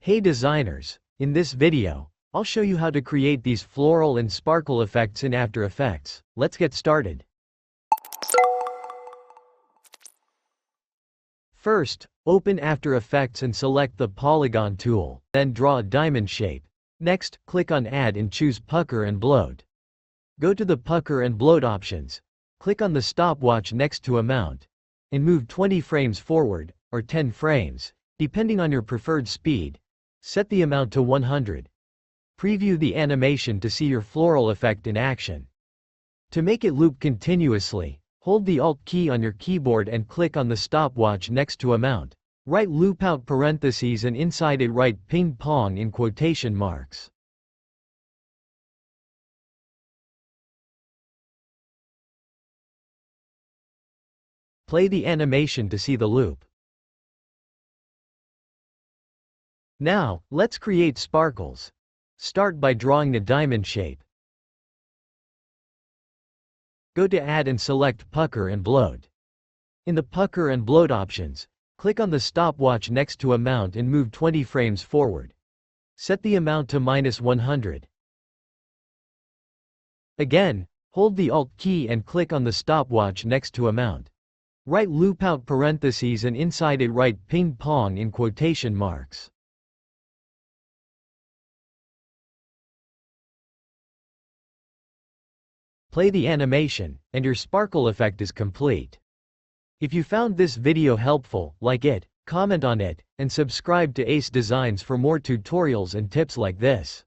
Hey designers, in this video, I'll show you how to create these floral and sparkle effects in After Effects. Let's get started. First, open After Effects and select the polygon tool, then draw a diamond shape. Next, click on Add and choose Pucker and Bloat. Go to the Pucker and Bloat options. Click on the stopwatch next to Amount, and move 20 frames forward, or 10 frames, depending on your preferred speed. Set the amount to 100. Preview the animation to see your floral effect in action. To make it loop continuously, hold the Alt key on your keyboard and click on the stopwatch next to Amount. Write loop out parentheses and inside it write ping pong in quotation marks. Play the animation to see the loop. Now, let's create sparkles. Start by drawing the diamond shape. Go to Add and select Pucker and Bloat. In the Pucker and Bloat options, click on the stopwatch next to Amount and move 20 frames forward. Set the amount to -100. Again, hold the Alt key and click on the stopwatch next to Amount. Write loop out parentheses and inside it write ping pong in quotation marks. Play the animation, and your sparkle effect is complete. If you found this video helpful, like it, comment on it, and subscribe to Ace Designs for more tutorials and tips like this.